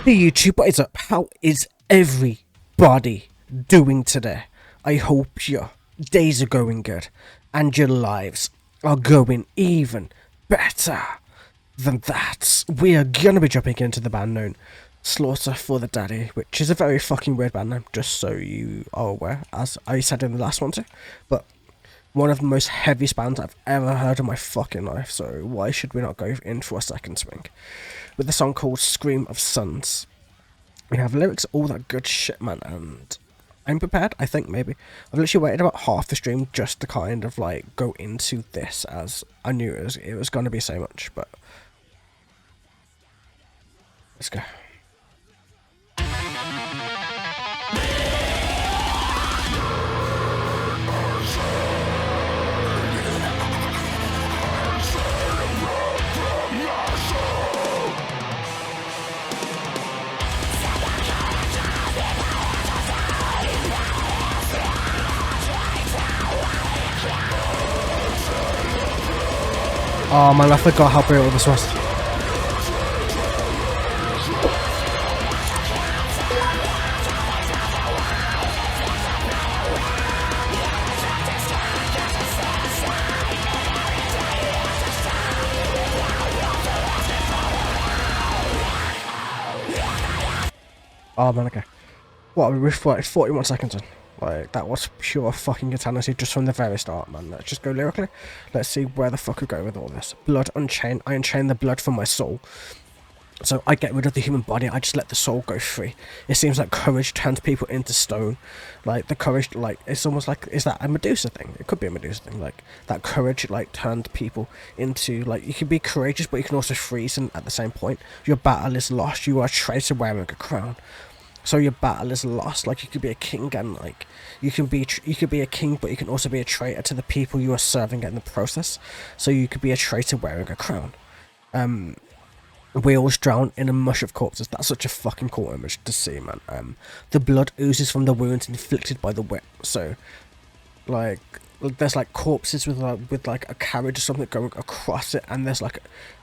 Hey YouTube, what is up? How is everybody doing today? I hope your days are going good and your lives are going even better than that. We are gonna be jumping into the band known Slaughter for the Daddy, which is a very fucking weird band name, just so you are aware, as I said in the last one too. But one of the most heaviest bands I've ever heard in my fucking life, so why should we not go in for a second swing? With the song called Scream of Suns. We have lyrics, all that good shit, man, and I'm prepared, I think, maybe. I've literally waited about half the stream just to kind of, like, go into this, as I knew it was going to be so much, but let's go. Oh man, I forgot how brutal this was. Oh man, okay. What, we reflected 41 seconds in. Like, that was pure fucking insanity just from the very start, man. Let's just go lyrically. Let's see where the fuck we go with all this. Blood unchained. I unchain the blood from my soul. So I get rid of the human body, I just let the soul go free. It seems like courage turns people into stone. Like, the courage, like, it's almost like, is that a Medusa thing? It could be a Medusa thing. Like, that courage, like, turned people into, like, you can be courageous, but you can also freeze them at the same point. Your battle is lost. You are a traitor wearing a crown. So your battle is lost. Like, you could be a king and, like, you can be a king, but you can also be a traitor to the people you are serving in the process. So you could be a traitor wearing a crown. Wheels drown in a mush of corpses. That's such a fucking cool image to see, man. The blood oozes from the wounds inflicted by the whip. So, like, there's like corpses with like a carriage or something going across it, and there's like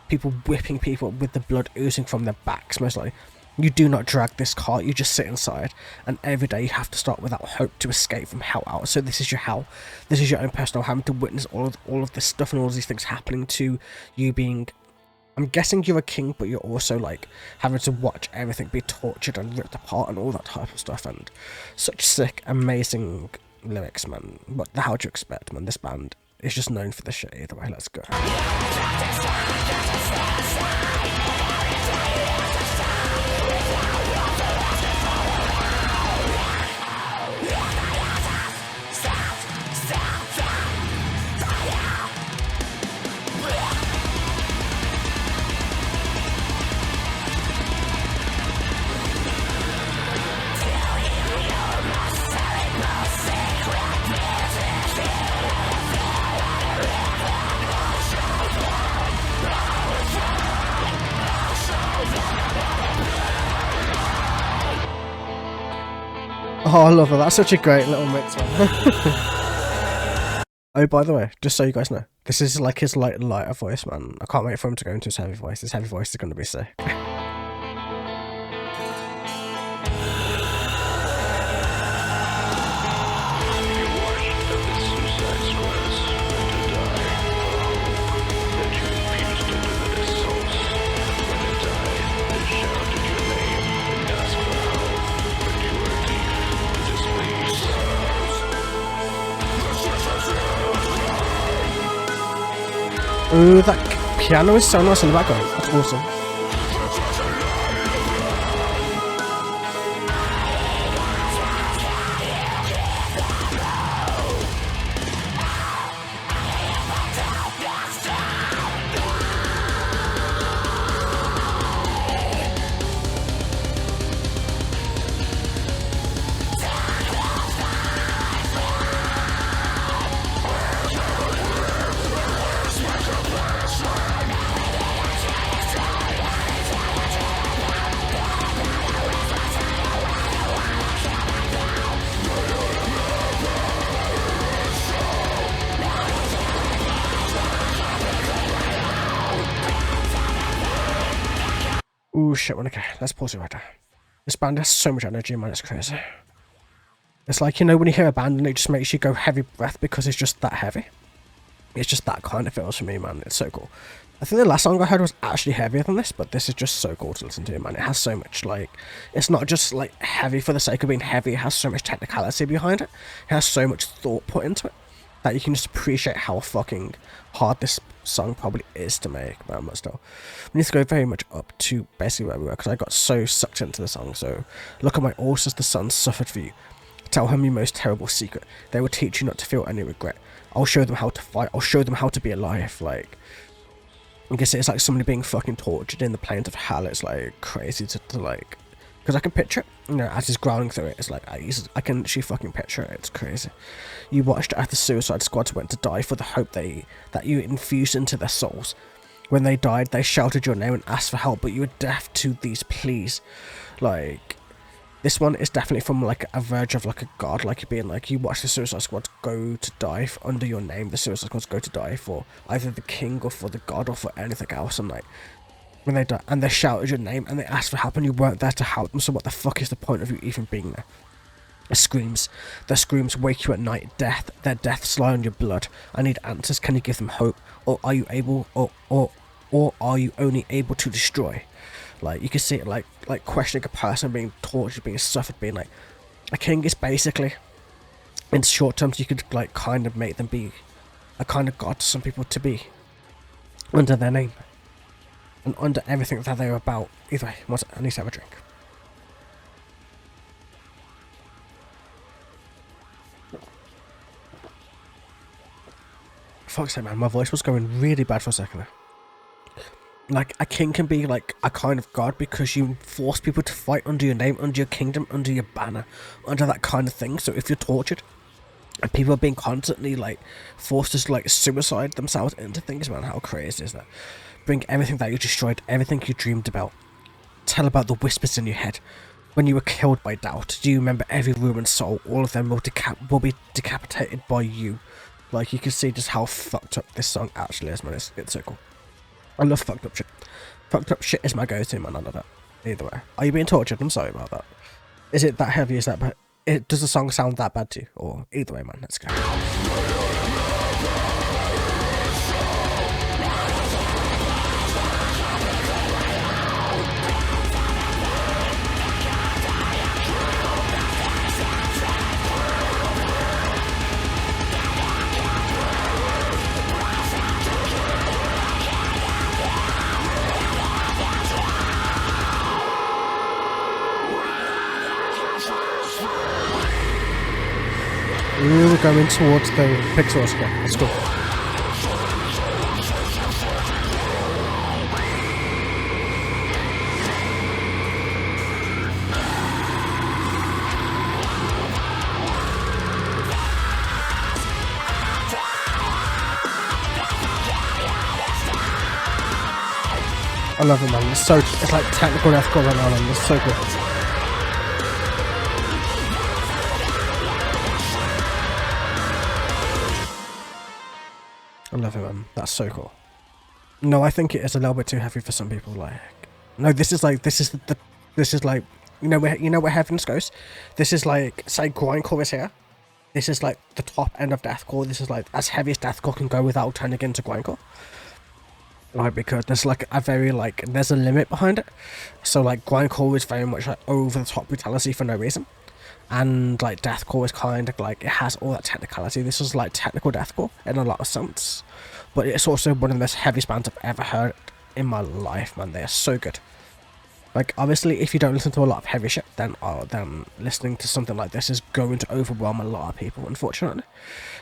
people whipping people with the blood oozing from their backs, most likely. You do not drag this cart, you just sit inside, and every day you have to start without hope to escape from hell out. So this is your hell. This is your own personal, having to witness all of this stuff and all of these things happening to you being... I'm guessing you're a king, but you're also, like, having to watch everything be tortured and ripped apart and all that type of stuff, and such sick, amazing lyrics, man. But how do you expect, man? This band is just known for the shit either way. Let's go. Oh, I love that. That's such a great little mix, man. Oh, by the way, just so you guys know, this is like his lighter voice, man. I can't wait for him to go into his heavy voice. His heavy voice is going to be sick. Ooh, that piano is so nice in the background. That's awesome. Ooh, shit, okay, let's pause it right there. This band has so much energy, man, it's crazy. It's like, you know, when you hear a band and it just makes you go heavy breath because it's just that heavy. It's just that kind of feels for me, man. It's so cool. I think the last song I heard was actually heavier than this, but this is just so cool to listen to, man. It has so much, like, it's not just, like, heavy for the sake of being heavy. It has so much technicality behind it. It has so much thought put into it that you can just appreciate how fucking hard this song probably is to make, man. But still, we need to go very much up to basically where we were, because I got so sucked into the song. So, look at my ulcers, the sun suffered for you. Tell him your most terrible secret. They will teach you not to feel any regret. I'll show them how to fight. I'll show them how to be alive. Like, I guess it's like somebody being fucking tortured in the plains of hell. It's like crazy to like, because I can picture it, you know, as he's growling through it. It's like I can actually fucking picture it. It's crazy. You watched as the Suicide Squad went to die for the hope that you infused into their souls. When they died, they shouted your name and asked for help, but you were deaf to these pleas. Like, this one is definitely from like a verge of like a god, like you're being like, you watch the Suicide Squad go to die under your name. The Suicide Squad go to die for either the king or for the god or for anything else. And like, when they die and they shouted your name and they asked for help and you weren't there to help them, so what the fuck is the point of you even being there? Their screams wake you at night. Their deaths lie on your blood. I need answers. Can you give them hope, or are you able, or are you only able to destroy? Like, you can see it like questioning a person being tortured, being suffered, being like, a king is basically, in short terms, you could like kind of make them be a kind of god to some people to be under their name and under everything that they're about. Either way, I need to have a drink. Fuck's sake, man, my voice was going really bad for a second there. Like, a king can be like a kind of god because you force people to fight under your name, under your kingdom, under your banner, under that kind of thing. So if you're tortured and people are being constantly like forced to like suicide themselves into things, man, how crazy is that? Bring everything that you destroyed, everything you dreamed about. Tell about the whispers in your head. When you were killed by doubt, do you remember every ruined soul? All of them will be decapitated by you. Like, you can see just how fucked up this song actually is, man. It's so cool. I love fucked up shit. Fucked up shit is my go-to, man. I love it. Either way. Are you being tortured? I'm sorry about that. Is it that heavy? Is that bad? Does the song sound that bad to you? Or either way, man. Let's go. We're going towards the pixels again. Let's go. I love it, man. It's like technical death going on, and it's so good. I love it, man. That's so cool. No, I think it is a little bit too heavy for some people. Like, no, this is like, you know where Heavens goes. This is like, say grindcore is here. This is like the top end of deathcore. This is like as heavy as deathcore can go without turning into grindcore. Like, because there's like a very like, there's a limit behind it. So like grindcore is very much like over the top brutality for no reason. And like deathcore is kind of like, it has all that technicality. This is like technical deathcore in a lot of sense, but it's also one of the most heaviest bands I've ever heard in my life, man. They are so good. Like, obviously, if you don't listen to a lot of heavy shit, then listening to something like this is going to overwhelm a lot of people, unfortunately.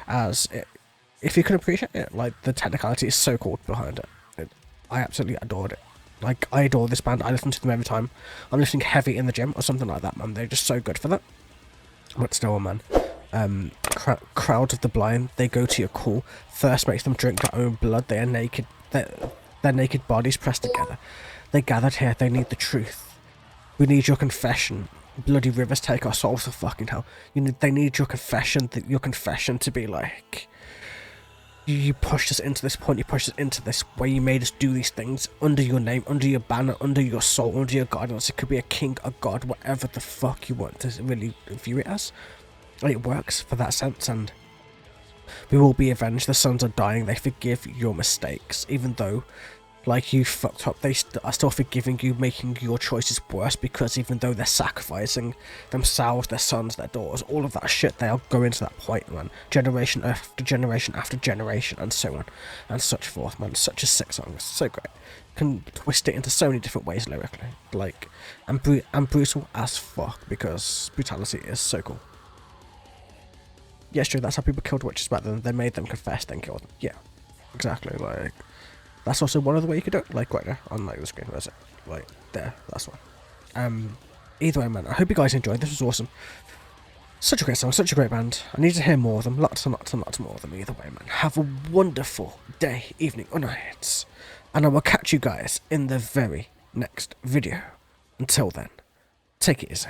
If you can appreciate it, like, the technicality is so cool behind it. I absolutely adored it. Like, I adore this band. I listen to them every time I'm listening heavy in the gym or something like that, man. They're just so good for that. But still, man. Crowd of the Blind, they go to your call. Thirst makes them drink their own blood. They are naked. Their naked bodies pressed together. They gathered here. They need the truth. We need your confession. Bloody rivers take our souls to fucking hell. They need your confession. Your confession to be like, You pushed us into this point, you pushed us into this where you made us do these things under your name, under your banner, under your soul, under your guidance. It could be a king, a god, whatever the fuck you want to really view it as. It works for that sense, and we will be avenged. The sons are dying, they forgive your mistakes, even though, like, you fucked up, they are still forgiving you, making your choices worse, because even though they're sacrificing themselves, their sons, their daughters, all of that shit, they are going to that point, man. Generation after generation after generation, and so on, and such forth, man. Such a sick song, it's so great. Can twist it into so many different ways lyrically, like, and brutal as fuck, because brutality is so cool. Yeah, it's true, that's how people killed witches back then. They made them confess, then killed them. Yeah, exactly, like... That's also one of the way you could do it, like right there on like the screen. Where's it? Like there, that's one. Either way, man, I hope you guys enjoyed. This was awesome. Such a great song, such a great band. I need to hear more of them. Lots and lots and lots more of them. Either way, man. Have a wonderful day, evening, or night. And I will catch you guys in the very next video. Until then, take it easy.